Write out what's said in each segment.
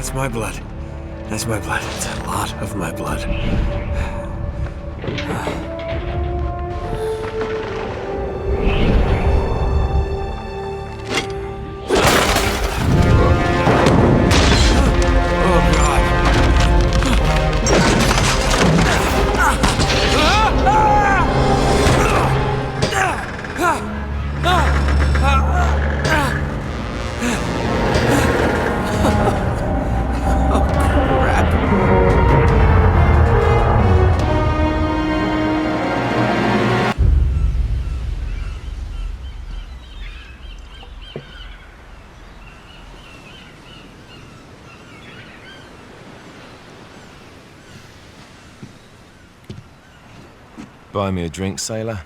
That's my blood. That's my blood. It's a lot of my blood. Buy me a drink, sailor?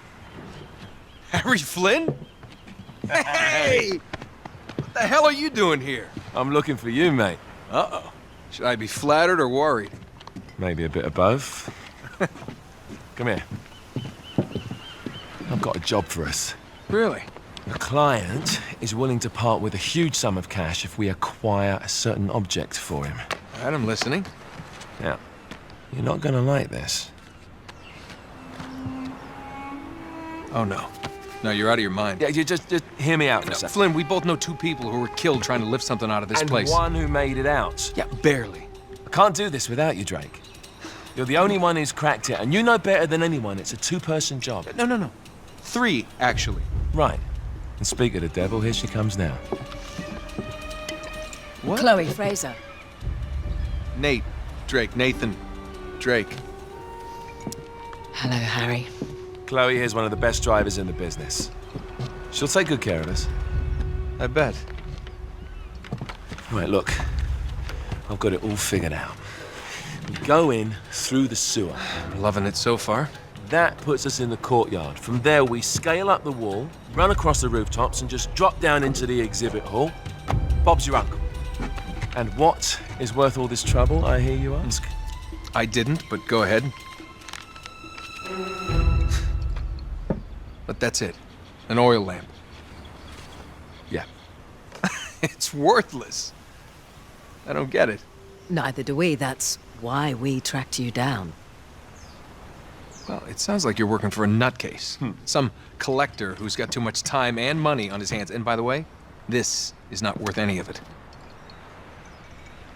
Harry Flynn? Hey! What the hell are you doing here? I'm looking for you, mate. Uh-oh. Should I be flattered or worried? Maybe a bit of both. Come here. I've got a job for us. Really? A client is willing to part with a huge sum of cash if we acquire a certain object for him. All right, I'm listening. Now, you're not gonna like this. Oh, no. No, you're out of your mind. Yeah, you just hear me out for a No, second. Flynn, we both know two people who were killed trying to lift something out of this place. And one who made it out. Yeah, barely. I can't do this without you, Drake. You're the only one who's cracked it, and you know better than anyone it's a two-person job. No. Three, actually. Right. And speak of the devil, here she comes now. What? Chloe Fraser. Nate. Drake. Nathan. Drake. Hello, Harry. Chloe here's one of the best drivers in the business. She'll take good care of us. I bet. Right, look. I've got it all figured out. We go in through the sewer. I'm loving it so far. That puts us in the courtyard. From there, we scale up the wall, run across the rooftops, and just drop down into the exhibit hall. Bob's your uncle. And what is worth all this trouble, I hear you ask? I didn't, but go ahead. But that's it. An oil lamp. Yeah. It's worthless. I don't get it. Neither do we. That's why we tracked you down. Well, it sounds like you're working for a nutcase. Some collector who's got too much time and money on his hands. And by the way, this is not worth any of it.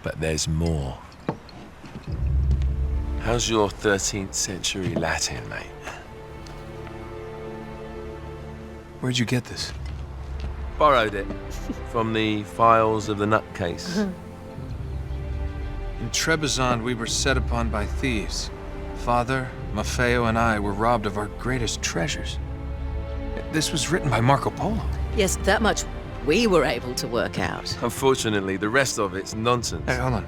But there's more. How's your 13th century Latin, mate? Where'd you get this? Borrowed it from the files of the nutcase. In Trebizond, we were set upon by thieves. Father, Maffeo, and I were robbed of our greatest treasures. This was written by Marco Polo. Yes, that much we were able to work out. Unfortunately, the rest of it's nonsense. Hey, hold on.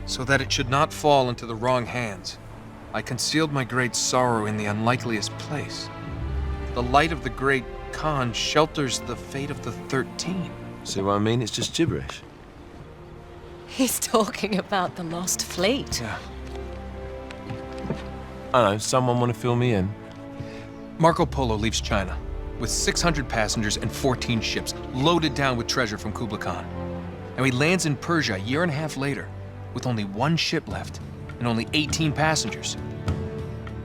So that it should not fall into the wrong hands, I concealed my great sorrow in the unlikeliest place. The light of the great Khan shelters the fate of the 13. See what I mean? It's just gibberish. He's talking about the lost fleet. Yeah. I know, someone want to fill me in? Marco Polo leaves China with 600 passengers and 14 ships loaded down with treasure from Kublai Khan. And he lands in Persia a year and a half later with only one ship left and only 18 passengers.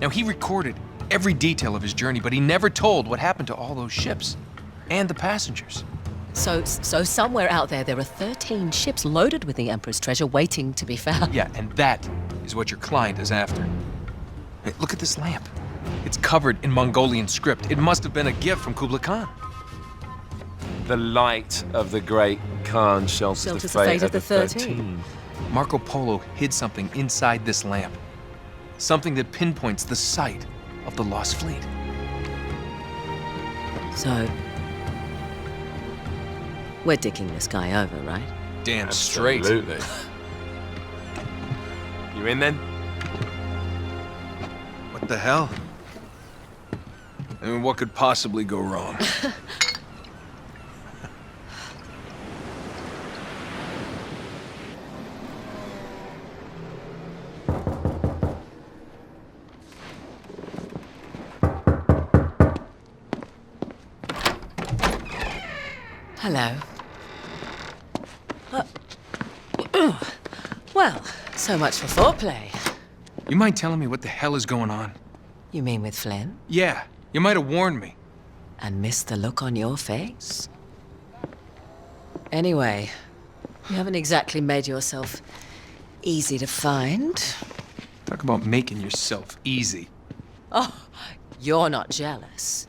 Now, he recorded every detail of his journey, but he never told what happened to all those ships and the passengers. So somewhere out there are 13 ships loaded with the Emperor's treasure waiting to be found. Yeah, and that is what your client is after. Hey, look at this lamp. It's covered in Mongolian script. It must have been a gift from Kublai Khan. The light of the great Khan shelters the fate of the 13. Marco Polo hid something inside this lamp. Something that pinpoints the site of the lost fleet. So, we're dicking this guy over, right? Damn straight. Absolutely. You in then? What the hell? I mean, what could possibly go wrong? Hello. Well, so much for foreplay. You mind telling me what the hell is going on? You mean with Flynn? Yeah, you might have warned me. And missed the look on your face? Anyway, you haven't exactly made yourself easy to find. Talk about making yourself easy. Oh, you're not jealous.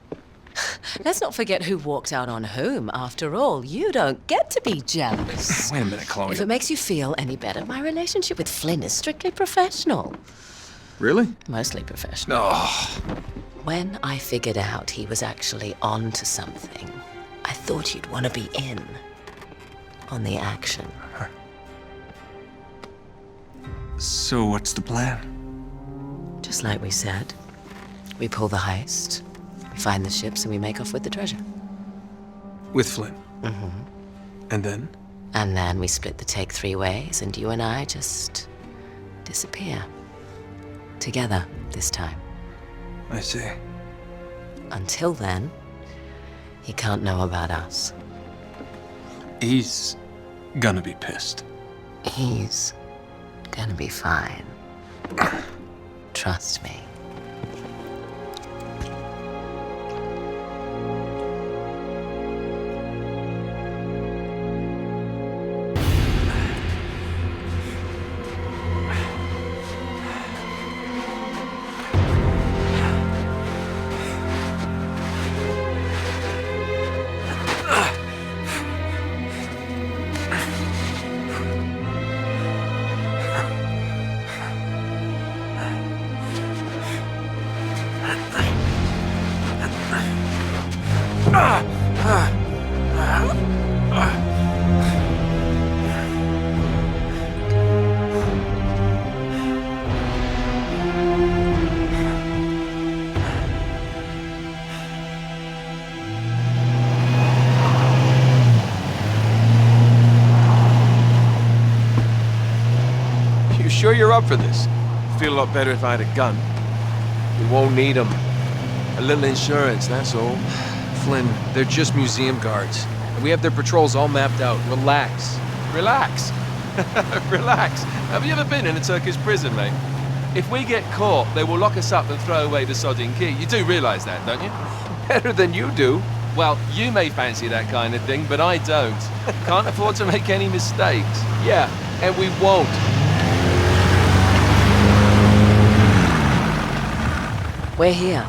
Let's not forget who walked out on whom. After all, you don't get to be jealous. Wait a minute, Chloe. If it makes you feel any better, my relationship with Flynn is strictly professional. Really? Mostly professional. Oh, When I figured out he was actually on to something, I thought you'd want to be in on the action. so what's the plan? Just like we said, we pull the heist, we find the ships, and we make off with the treasure. With Flynn? And then? And then we split the take 3 ways, and you and I just disappear. Together, this time. I see. Until then, he can't know about us. He's gonna be pissed. He's gonna be fine. Trust me. Sure you're up for this? Feel a lot better if I had a gun. We won't need them. A little insurance, that's all. Flynn, they're just museum guards. And we have their patrols all mapped out. Relax. Relax. Relax. Have you ever been in a Turkish prison, mate? If we get caught, they will lock us up and throw away the sodding key. You do realize that, don't you? Better than you do. Well, you may fancy that kind of thing, but I don't. Can't afford to make any mistakes. Yeah, and we won't. We're here.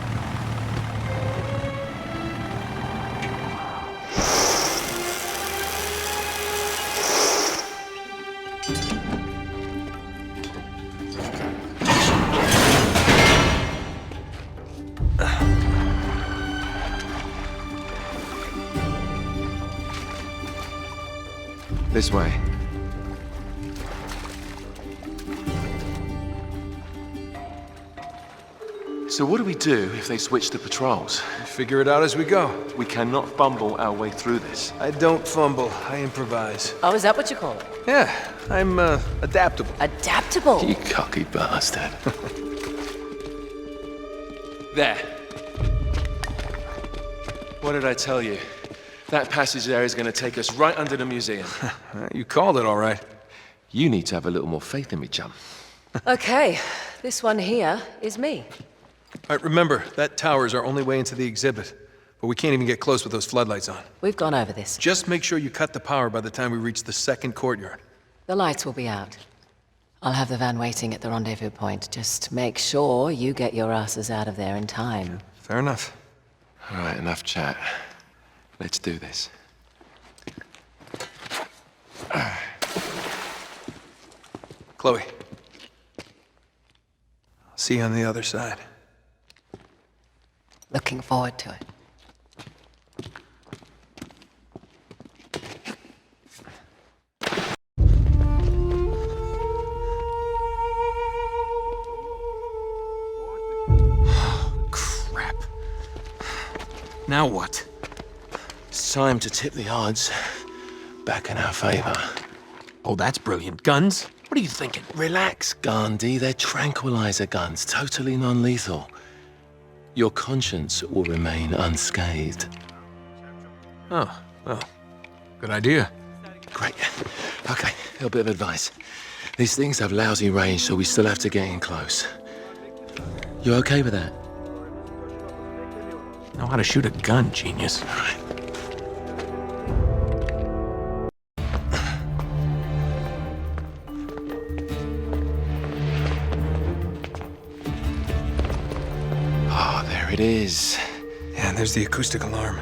This way. So what do we do if they switch the patrols? Figure it out as we go. We cannot fumble our way through this. I don't fumble, I improvise. Oh, is that what you call it? Yeah, I'm adaptable. Adaptable. You cocky bastard. There. What did I tell you? That passage there is going to take us right under the museum. You called it all right. You need to have a little more faith in me, chum. Okay, this one here is me. All right, remember, that tower is our only way into the exhibit. But we can't even get close with those floodlights on. We've gone over this. Just make sure you cut the power by the time we reach the second courtyard. The lights will be out. I'll have the van waiting at the rendezvous point. Just make sure you get your asses out of there in time. Fair enough. All right, enough chat. Let's do this. Chloe. I'll see you on the other side. Looking forward to it. Crap. Now what? It's time to tip the odds back in our favor. Oh, that's brilliant. Guns? What are you thinking? Relax, Gandhi. They're tranquilizer guns, totally non-lethal. Your conscience will remain unscathed. Oh, well, good idea. Great. Okay, a little bit of advice. These things have lousy range, so we still have to get in close. You okay with that? Know how to shoot a gun, genius. Oh, there it is. Yeah, and there's the acoustic alarm.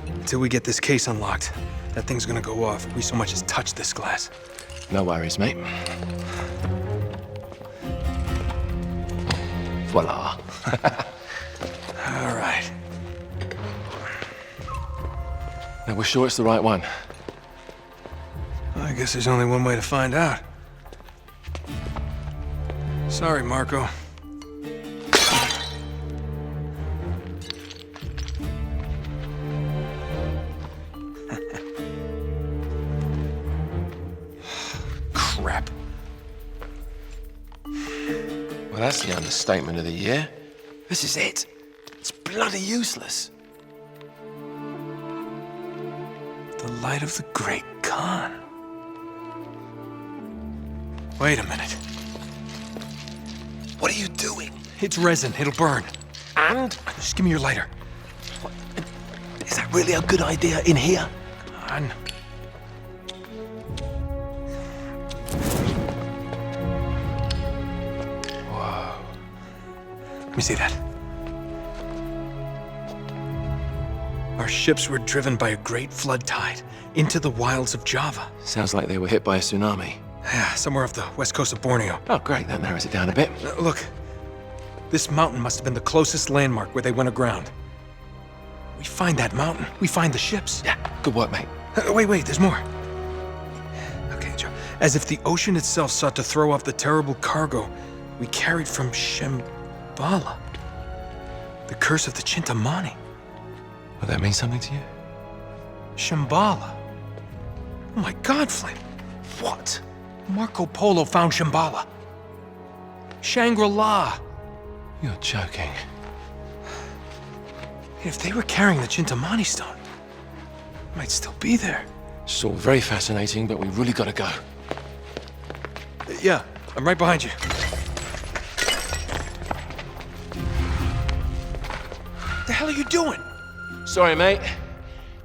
Until we get this case unlocked, that thing's gonna go off if we so much as touch this glass. No worries, mate. Voila. All right. Now, we're sure it's the right one. Well, I guess there's only one way to find out. Sorry, Marco. Crap. Well, that's the understatement of the year. This is it. It's bloody useless. The light of the Great Khan. Wait a minute. What are you doing? It's resin. It'll burn. And? Just give me your lighter. Is that really a good idea in here? Come on. Whoa. Let me see that. Our ships were driven by a great flood tide into the wilds of Java. Sounds like they were hit by a tsunami. Yeah, somewhere off the west coast of Borneo. Oh, great. That narrows it down a bit. Look, this mountain must have been the closest landmark where they went aground. We find that mountain, we find the ships. Yeah, good work, mate. Wait, there's more. Okay, Joe. As if the ocean itself sought to throw off the terrible cargo we carried from Shambhala. The curse of the Chintamani. Will that mean something to you? Shambhala. Oh my God, Flynn. What? Marco Polo found Shambhala. Shangri-La. You're joking. If they were carrying the Chintamani stone, it might still be there. It's all very fascinating, but we really gotta go. Yeah, I'm right behind you. What the hell are you doing? Sorry, mate.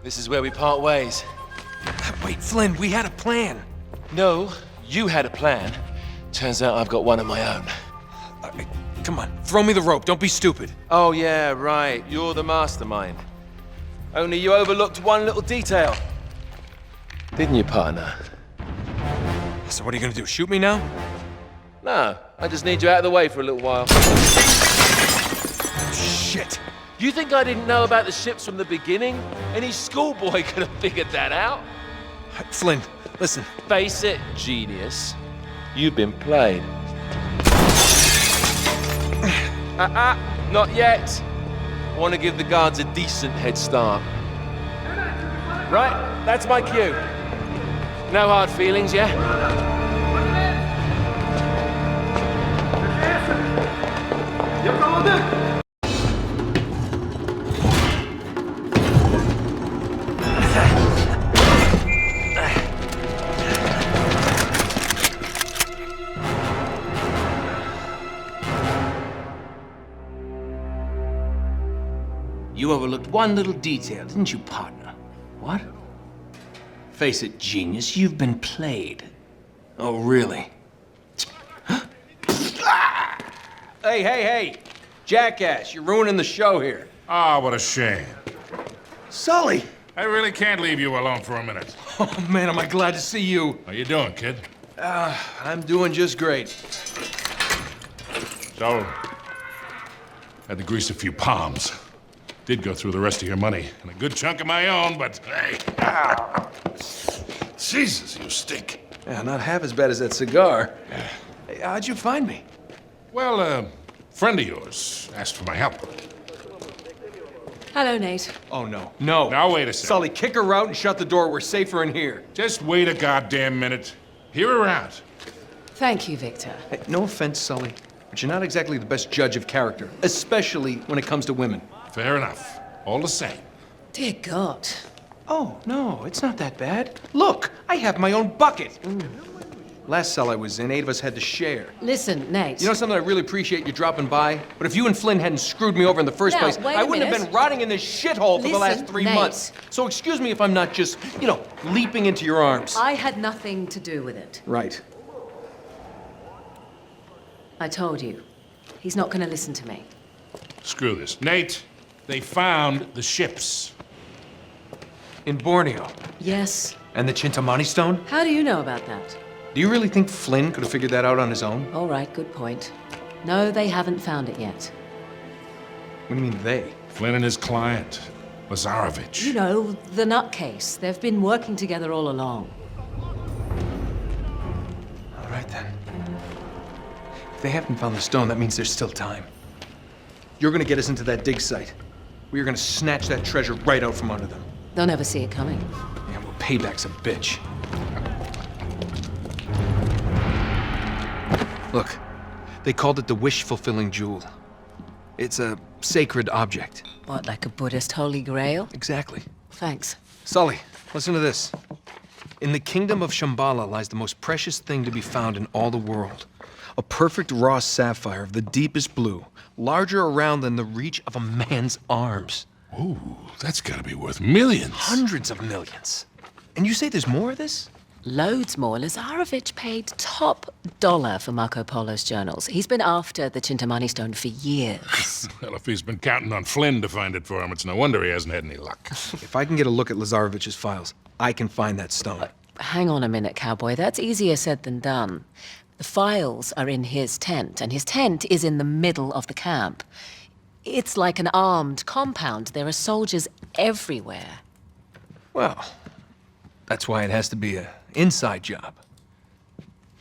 This is where we part ways. Wait, Flynn, we had a plan. No, you had a plan. Turns out I've got one of my own. Come on, throw me the rope. Don't be stupid. Oh, yeah, right. You're the mastermind. Only you overlooked one little detail. Didn't you, partner? So what are you gonna do, shoot me now? No, I just need you out of the way for a little while. Shit. You think I didn't know about the ships from the beginning? Any schoolboy could have figured that out. Flynn, listen. Face it, genius. You've been played. Not yet. I want to give the guards a decent head start. Right, that's my cue. No hard feelings, yeah? You overlooked one little detail, didn't you, partner? What? Face it, genius, you've been played. Oh, really? Hey! Jackass, you're ruining the show here. Ah, what a shame. Sully! I really can't leave you alone for a minute. Oh, man, am I glad to see you. How you doing, kid? I'm doing just great. So, had to grease a few palms. Did go through the rest of your money, and a good chunk of my own, but hey. Jesus, you stink. Yeah, not half as bad as that cigar. Hey, how'd you find me? Well, a friend of yours asked for my help. Hello, Nate. Oh, no. No. Now, wait a second. Sully, kick her out and shut the door. We're safer in here. Just wait a goddamn minute. Hear her out. Thank you, Victor. Hey, no offense, Sully, but you're not exactly the best judge of character, especially when it comes to women. Fair enough. All the same. Dear God. Oh, no, it's not that bad. Look, I have my own bucket. Last cell I was in, 8 of us had to share. Listen, Nate. You know something? I really appreciate you dropping by, but if you and Flynn hadn't screwed me over in the first Now, place, wait I a wouldn't have minute. been rotting in this shithole for the last Listen, 3 Nate. months. So excuse me if I'm not just, leaping into your arms. I had nothing to do with it. Right. I told you. He's not going to listen to me. Screw this. Nate, they found the ships. In Borneo. Yes. And the Chintamani stone? How do you know about that? Do you really think Flynn could have figured that out on his own? All right, good point. No, they haven't found it yet. What do you mean, they? Flynn and his client, Lazarovich. You know, the nutcase. They've been working together all along. All right, then. If they haven't found the stone, that means there's still time. You're gonna get us into that dig site. We are gonna snatch that treasure right out from under them. They'll never see it coming. Yeah, well, payback's a bitch. Look, they called it the wish-fulfilling jewel. It's a sacred object. What, like a Buddhist holy grail? Exactly. Thanks. Sully, listen to this. In the kingdom of Shambhala lies the most precious thing to be found in all the world. A perfect raw sapphire of the deepest blue, larger around than the reach of a man's arms. Ooh, that's gotta be worth millions. Hundreds of millions. And you say there's more of this? Loads more. Lazarovich paid top dollar for Marco Polo's journals. He's been after the Chintamani stone for years. Well, if he's been counting on Flynn to find it for him, it's no wonder he hasn't had any luck. If I can get a look at Lazarovich's files, I can find that stone. Hang on a minute, cowboy. That's easier said than done. The files are in his tent, and his tent is in the middle of the camp. It's like an armed compound. There are soldiers everywhere. Well, that's why it has to be an inside job.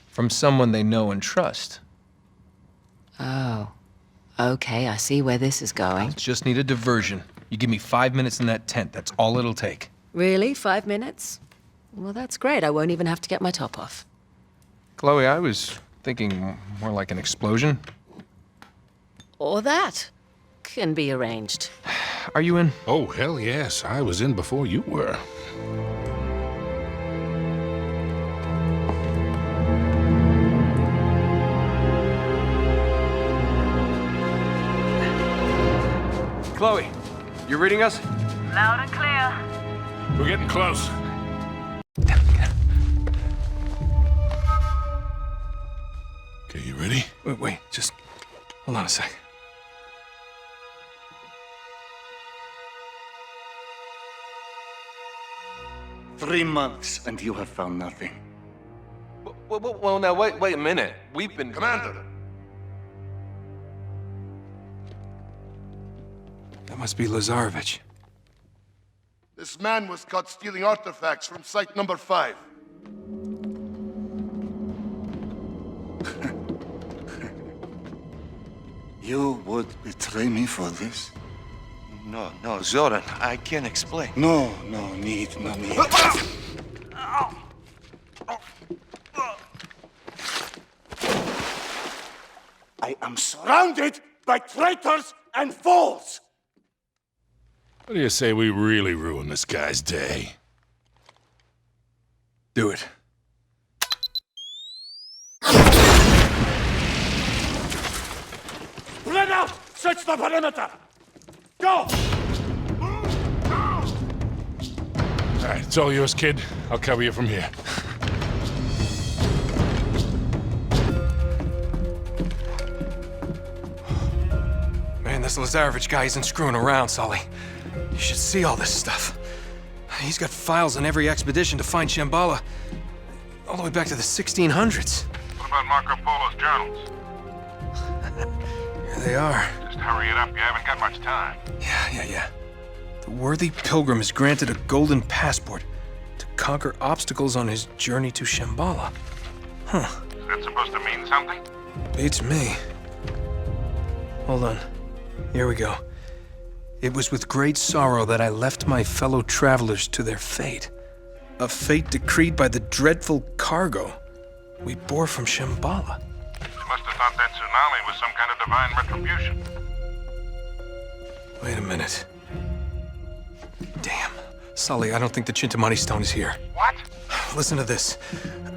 From someone they know and trust. Oh. Okay, I see where this is going. Just need a diversion. You give me 5 minutes in that tent, that's all it'll take. Really? 5 minutes? Well, that's great. I won't even have to get my top off. Chloe, I was thinking more like an explosion. Or that. Can be arranged. Are you in? Oh, hell yes. I was in before you were. Chloe, you reading us? Loud and clear. We're getting close. Okay, you ready? Wait, just hold on a sec. Three months, and you have found nothing. Well, now, wait a minute. We've been... Commander! That must be Lazarovich. This man was caught stealing artifacts from site number 5. You would betray me for this? No, Zoran, I can't explain. No need. I am surrounded by traitors and fools! What do you say we really ruin this guy's day? Do it. Spread out! Search the perimeter! Go! All right, it's all yours, kid. I'll cover you from here. Man, this Lazarovich guy isn't screwing around, Sully. You should see all this stuff. He's got files on every expedition to find Shambhala, all the way back to the 1600s. What about Marco Polo's journals? Here they are. Just hurry it up, you haven't got much time. Yeah. The worthy pilgrim is granted a golden passport to conquer obstacles on his journey to Shambhala. Huh. Is that supposed to mean something? Beats me. Hold on. Here we go. It was with great sorrow that I left my fellow travelers to their fate. A fate decreed by the dreadful cargo we bore from Shambhala. You must have thought that tsunami was some kind of divine retribution. Wait a minute. Damn. Sully, I don't think the Chintamani stone is here. What? Listen to this.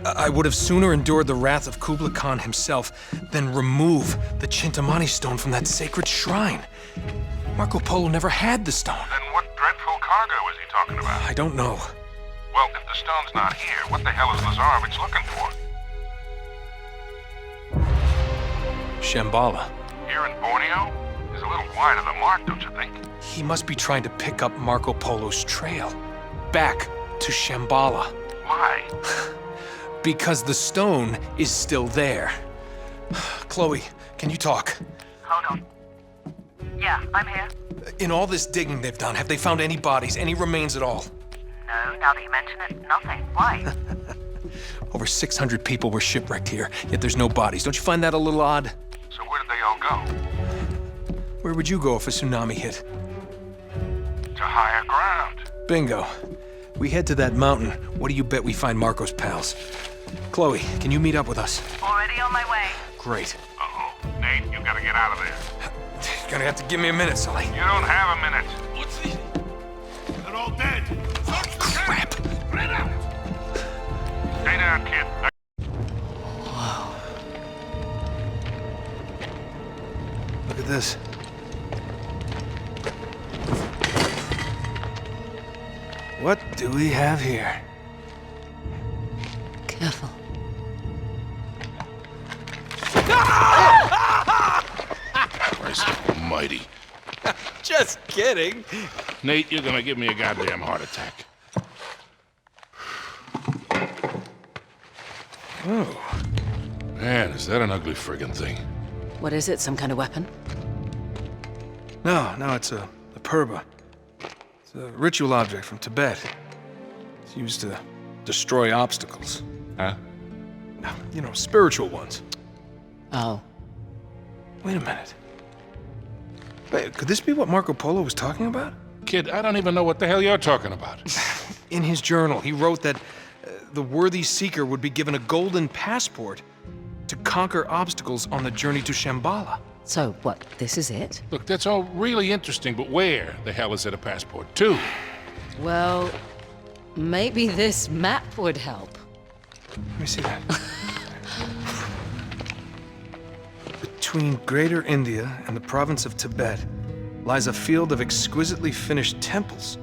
I would have sooner endured the wrath of Kublai Khan himself than remove the Chintamani stone from that sacred shrine. Marco Polo never had the stone. Then what dreadful cargo is he talking about? I don't know. Well, if the stone's not here, what the hell is Lazarevich looking for? Shambhala. Here in Borneo? He's a little wide of the mark, don't you think? He must be trying to pick up Marco Polo's trail. Back to Shambhala. Why? Because the stone is still there. Chloe, can you talk? Hold on. Yeah, I'm here. In all this digging they've done, have they found any bodies, any remains at all? No, now that you mention it, nothing. Why? Over 600 people were shipwrecked here, yet there's no bodies. Don't you find that a little odd? So where did they all go? Where would you go if a tsunami hit? To higher ground. Bingo. We head to that mountain. What do you bet we find Marco's pals? Chloe, can you meet up with us? Already on my way. Great. Uh-oh. Nate, you gotta get out of there. You're gonna have to give me a minute, Sully. You don't have a minute. What's this? They're all dead. Crap! Spread out. Stay down, kid. Look at this. What do we have here? Careful. Christ almighty. Just kidding. Nate, you're gonna give me a goddamn heart attack. Oh. Man, is that an ugly friggin' thing? What is it? Some kind of weapon? No, it's a purba. It's a ritual object from Tibet. It's used to destroy obstacles. Huh? You know, spiritual ones. Oh. Wait a minute. Wait, could this be what Marco Polo was talking about? Kid, I don't even know what the hell you're talking about. In his journal, he wrote that the worthy seeker would be given a golden passport to conquer obstacles on the journey to Shambhala. So, what, this is it? Look, that's all really interesting, but where the hell is it a passport to? Well, maybe this map would help. Let me see that. Between Greater India and the province of Tibet lies a field of exquisitely finished temples.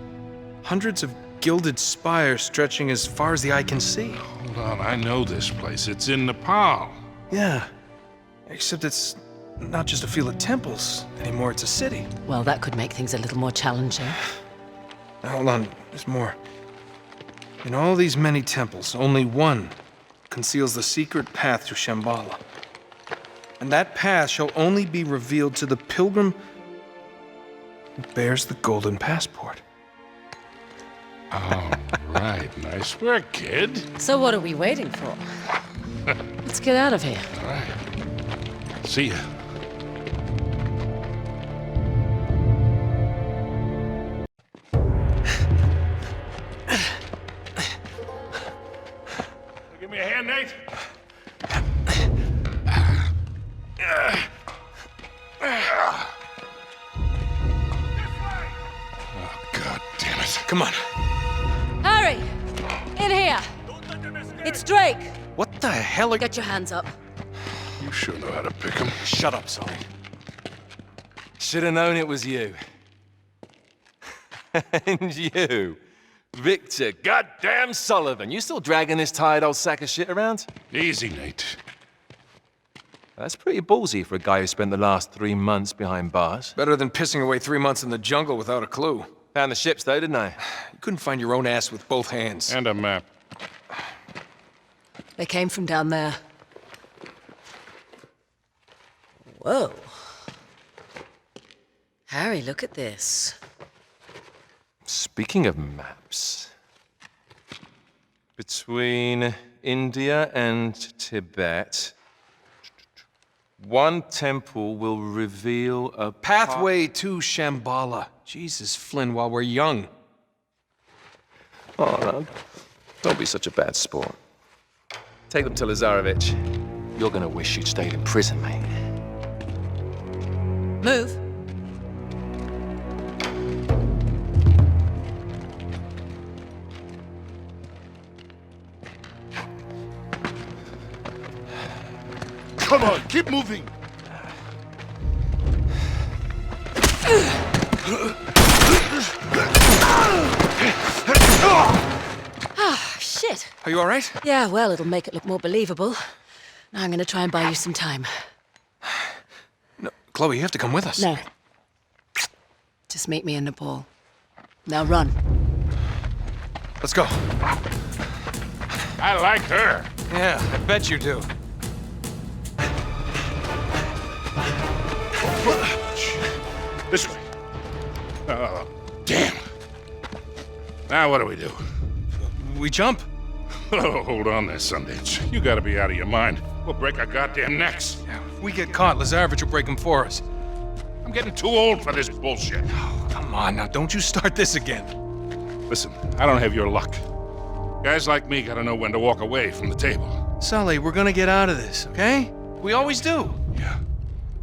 Hundreds of gilded spires stretching as far as the eye can see. Hold on, I know this place. It's in Nepal. Yeah, except it's not just a field of temples anymore, it's a city. Well, that could make things a little more challenging. Now, hold on, there's more. In all these many temples, only one conceals the secret path to Shambhala. And that path shall only be revealed to the pilgrim who bears the golden passport. Oh, right. Nice work, kid. So what are we waiting for? Let's get out of here. All right. See ya. Give me a hand, Nate. Oh, God damn it. Come on. Harry! In here! It's Drake! What the hell are... Get your hands up. You sure know how to pick 'em. Shut up, Sully. Should have known it was you. And you, Victor goddamn Sullivan. You still dragging this tired old sack of shit around? Easy, Nate. That's pretty ballsy for a guy who spent the last 3 months behind bars. Better than pissing away 3 months in the jungle without a clue. Found the ships though, didn't I? You couldn't find your own ass with both hands. And a map. They came from down there. Whoa. Harry, look at this. Speaking of maps, between India and Tibet, one temple will reveal a Pathway to Shambhala. Jesus, Flynn, while we're young. Oh, no. Don't be such a bad sport. Take them to Lazarevich. You're gonna wish you'd stayed in prison, mate. Move. Come on, keep moving. Ah, shit. Are you all right? Yeah, well, it'll make it look more believable. Now I'm gonna try and buy you some time. No, Chloe, you have to come with us. No. Just meet me in Nepal. Now run. Let's go. I like her. Yeah, I bet you do. This way. Oh, damn. Now what do we do? We jump. Oh, hold on there, Sundance. You gotta be out of your mind. We'll break our goddamn necks. If we get caught, Lazarevich will break them for us. I'm getting too old for this bullshit. Oh, come on now, don't you start this again. Listen, I don't have your luck. Guys like me gotta know when to walk away from the table. Sully, we're gonna get out of this, okay? We always do. Yeah.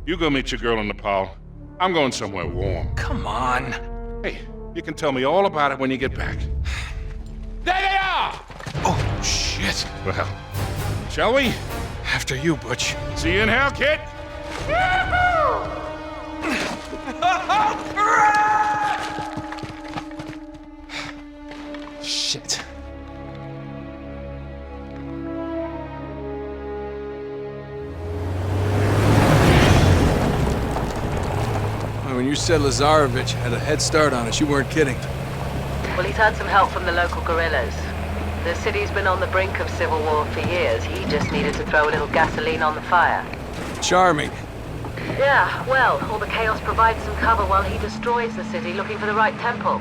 You go meet your girl in Nepal. I'm going somewhere warm. Come on. Hey, you can tell me all about it when you get back. There they are! Oh, shit. Well, shall we? After you, Butch. See you in hell, kid! Shit. When you said Lazarevich had a head start on us, you weren't kidding. Well, he's had some help from the local guerrillas. The city's been on the brink of civil war for years. He just needed to throw a little gasoline on the fire. Charming. Yeah, well, all the chaos provides some cover while he destroys the city looking for the right temple.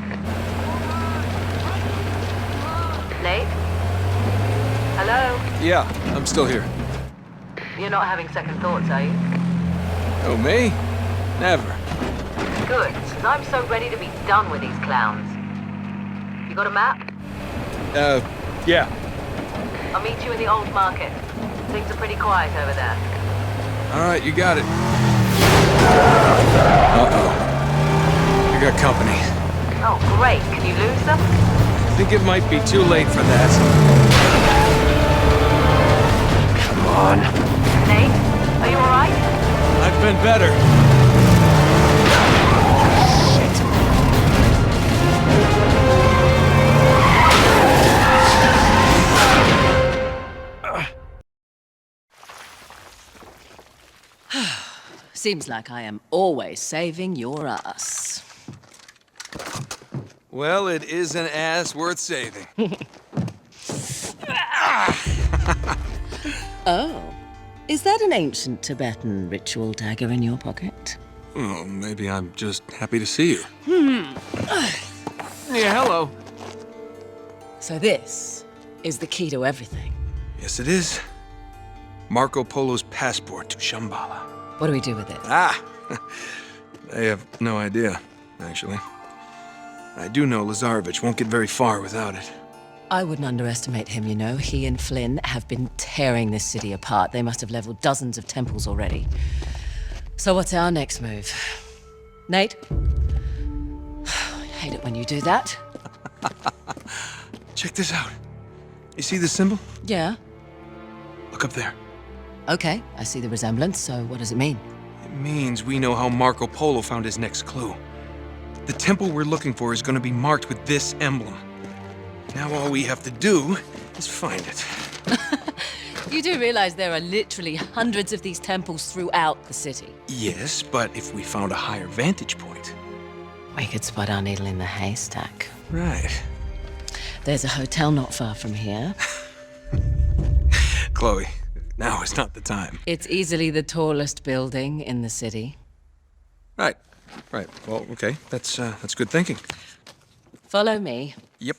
Nate? Hello? Yeah, I'm still here. You're not having second thoughts, are you? Oh, me? Never. Good, because I'm so ready to be done with these clowns. You got a map? Yeah. I'll meet you in the old market. Things are pretty quiet over there. All right, you got it. Uh-oh. You got company. Oh, great. Can you lose them? I think it might be too late for that. Come on. Nate, are you all right? I've been better. Seems like I am always saving your ass. Well, it is an ass worth saving. Oh. Is that an ancient Tibetan ritual dagger in your pocket? Oh, maybe I'm just happy to see you. Yeah, hello. So this is the key to everything. Yes, it is. Marco Polo's passport to Shambhala. What do we do with it? Ah! I have no idea, actually. I do know Lazarevich won't get very far without it. I wouldn't underestimate him, you know. He and Flynn have been tearing this city apart. They must have leveled dozens of temples already. So what's our next move? Nate? I hate it when you do that. Check this out. You see the symbol? Yeah. Look up there. Okay, I see the resemblance, so what does it mean? It means we know how Marco Polo found his next clue. The temple we're looking for is going to be marked with this emblem. Now all we have to do is find it. You do realize there are literally hundreds of these temples throughout the city? Yes, but if we found a higher vantage point... We could spot our needle in the haystack. Right. There's a hotel not far from here. Chloe, now is not the time. It's easily the tallest building in the city. Right. Well, okay. That's good thinking. Follow me. Yep.